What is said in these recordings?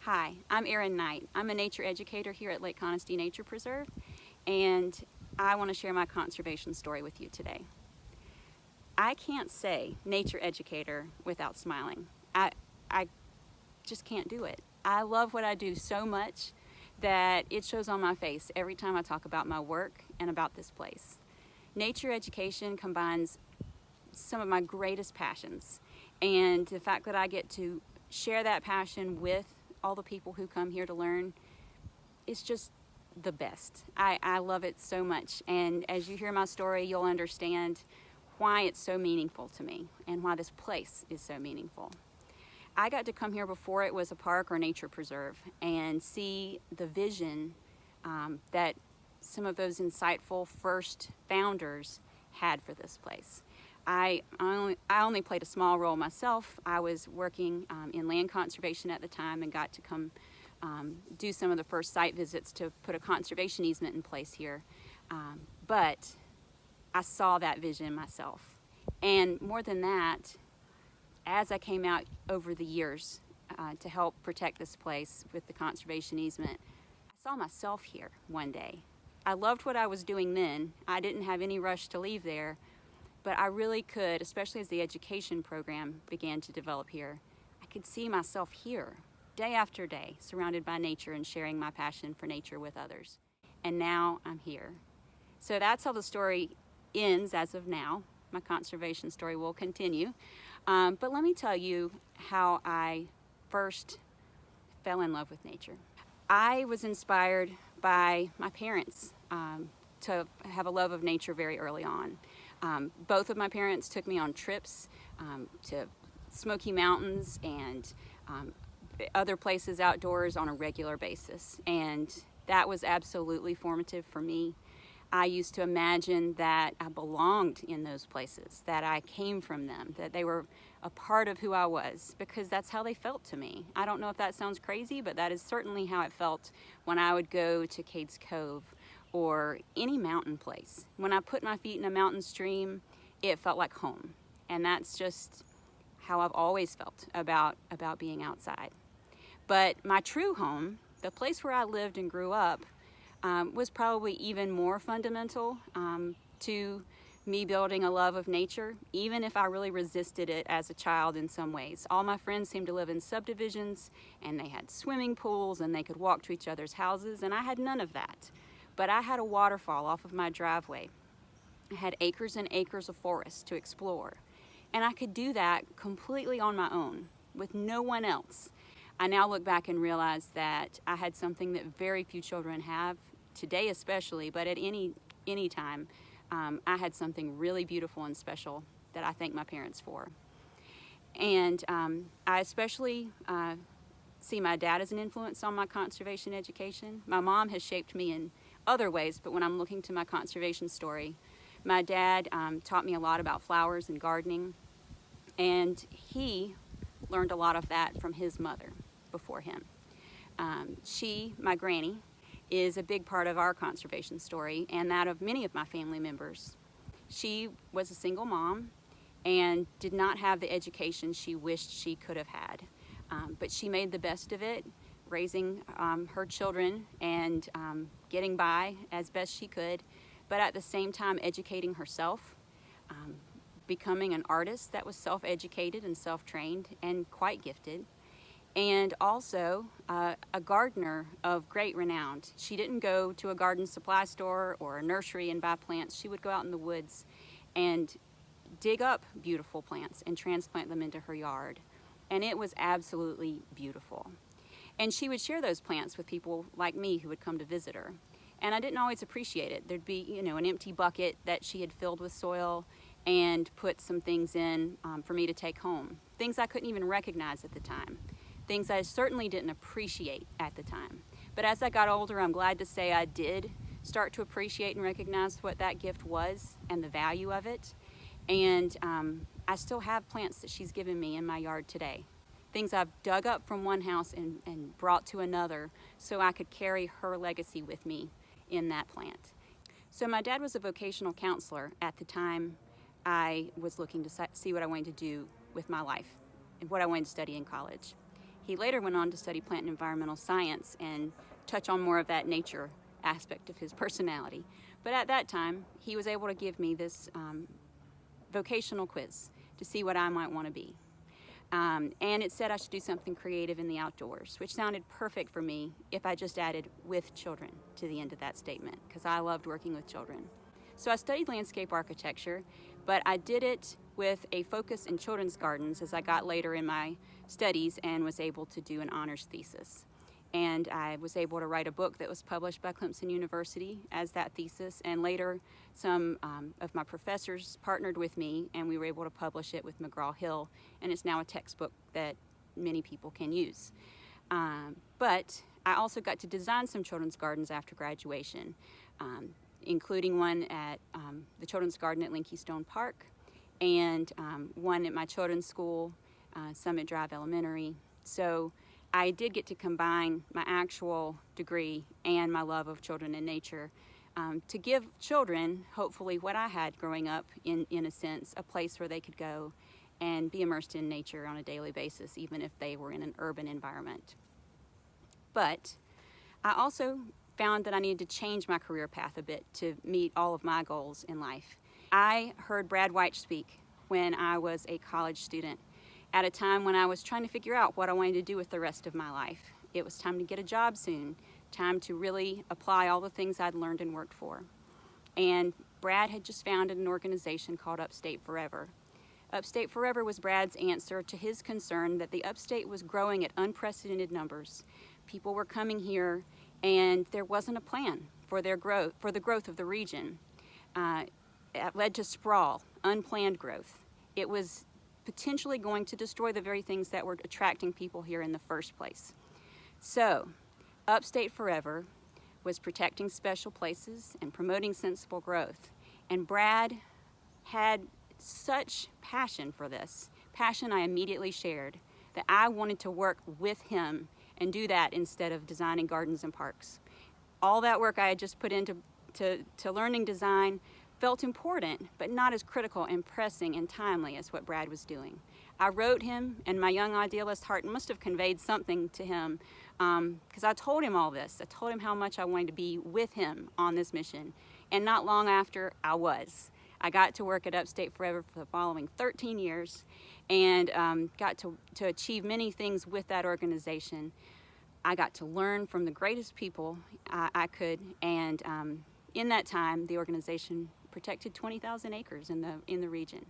Hi, I'm Erin Knight. I'm a nature educator here at Lake Honesty Nature Preserve, and I want to share my conservation story with you today. I can't say nature educator without smiling. I just can't do it. I love what I do so much that it shows on my face every time I talk about my work and about this place. Nature education combines some of my greatest passions, and the fact that I get to share that passion with all the people who come here to learn is just the best. I love it so much, and as you hear my story, you'll understand why it's so meaningful to me and why this place is so meaningful. I got to come here before it was a park or nature preserve and see the vision that some of those insightful first founders had for this place. I only played a small role myself. I was working in land conservation at the time and got to come do some of the first site visits to put a conservation easement in place here. But I saw that vision myself. And more than that, as I came out over the years to help protect this place with the conservation easement, I saw myself here one day. I loved what I was doing then. I didn't have any rush to leave there, but I really could, especially as the education program began to develop here, I could see myself here, day after day, surrounded by nature and sharing my passion for nature with others. And now I'm here. So that's how the story ends as of now. My conservation story will continue. But let me tell you how I first fell in love with nature. I was inspired by my parents to have a love of nature very early on. Both of my parents took me on trips to Smoky Mountains and other places outdoors on a regular basis, and that was absolutely formative for me. I used to imagine that I belonged in those places, that I came from them, that they were a part of who I was, because that's how they felt to me. I don't know if that sounds crazy, but that is certainly how it felt when I would go to Cades Cove or any mountain place. When I put my feet in a mountain stream, it felt like home. And that's just how I've always felt about being outside. But my true home, the place where I lived and grew up, was probably even more fundamental to me building a love of nature, even if I really resisted it as a child in some ways. All my friends seemed to live in subdivisions, and they had swimming pools, and they could walk to each other's houses, and I had none of that. But I had a waterfall off of my driveway. I had acres and acres of forest to explore, and I could do that completely on my own, with no one else. I now look back and realize that I had something that very few children have, today especially, but at any time. I had something really beautiful and special that I thank my parents for. And I especially see my dad as an influence on my conservation education. My mom has shaped me in other ways, but when I'm looking to my conservation story, my dad taught me a lot about flowers and gardening, and he learned a lot of that from his mother before him. She, my granny, is a big part of our conservation story and that of many of my family members. She was a single mom and did not have the education she wished she could have had. But she made the best of it, raising her children and getting by as best she could, but at the same time educating herself, becoming an artist that was self-educated and self-trained and quite gifted, and also a gardener of great renown. She didn't go to a garden supply store or a nursery and buy plants. She would go out in the woods and dig up beautiful plants and transplant them into her yard. And it was absolutely beautiful. And she would share those plants with people like me who would come to visit her. And I didn't always appreciate it. There'd be, an empty bucket that she had filled with soil and put some things in for me to take home. Things I couldn't even recognize at the time. Things I certainly didn't appreciate at the time. But as I got older, I'm glad to say I did start to appreciate and recognize what that gift was and the value of it. And I still have plants that she's given me in my yard today. Things I've dug up from one house and brought to another so I could carry her legacy with me in that plant. So my dad was a vocational counselor at the time I was looking to see what I wanted to do with my life and what I wanted to study in college. He later went on to study plant and environmental science and touch on more of that nature aspect of his personality. But at that time, he was able to give me this vocational quiz to see what I might want to be. And it said I should do something creative in the outdoors, which sounded perfect for me if I just added with children to the end of that statement, because I loved working with children. So I studied landscape architecture, but I did it with a focus in children's gardens as I got later in my studies and was able to do an honors thesis. And I was able to write a book that was published by Clemson University as that thesis, and later some of my professors partnered with me and we were able to publish it with McGraw-Hill, and it's now a textbook that many people can use. But I also got to design some children's gardens after graduation, including one at the Children's Garden at Linky Stone Park, and one at my children's school, Summit Drive Elementary. So I did get to combine my actual degree and my love of children and nature to give children, hopefully, what I had growing up, in a sense, a place where they could go and be immersed in nature on a daily basis, even if they were in an urban environment. But I also found that I needed to change my career path a bit to meet all of my goals in life. I heard Brad White speak when I was a college student, at a time when I was trying to figure out what I wanted to do with the rest of my life. It was time to get a job soon, time to really apply all the things I'd learned and worked for. And Brad had just founded an organization called Upstate Forever. Upstate Forever was Brad's answer to his concern that the upstate was growing at unprecedented numbers. People were coming here and there wasn't a plan for their growth, for the growth of the region. It led to sprawl, unplanned growth. It was potentially going to destroy the very things that were attracting people here in the first place. So, Upstate Forever was protecting special places and promoting sensible growth. And Brad had such passion for this, passion I immediately shared, that I wanted to work with him and do that instead of designing gardens and parks. All that work I had just put into learning design felt important, but not as critical and pressing and timely as what Brad was doing. I wrote him, and my young idealist heart must have conveyed something to him, because I told him all this. I told him how much I wanted to be with him on this mission, and not long after, I was. I got to work at Upstate Forever for the following 13 years, and got to achieve many things with that organization. I got to learn from the greatest people I could, and in that time, the organization protected 20,000 acres in the region.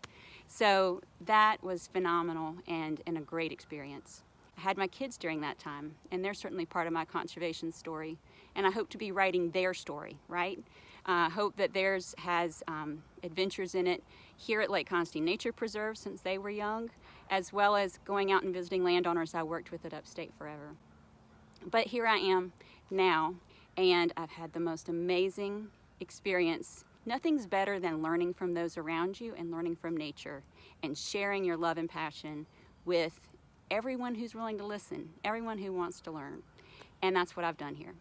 So that was phenomenal and a great experience. I had my kids during that time, and they're certainly part of my conservation story, and I hope to be writing their story, right? Hope that theirs has adventures in it here at Lake Constantine Nature Preserve since they were young, as well as going out and visiting landowners I worked with at Upstate Forever. But here I am now, and I've had the most amazing experience. Nothing's better than learning from those around you and learning from nature and sharing your love and passion with everyone who's willing to listen, everyone who wants to learn. And that's what I've done here.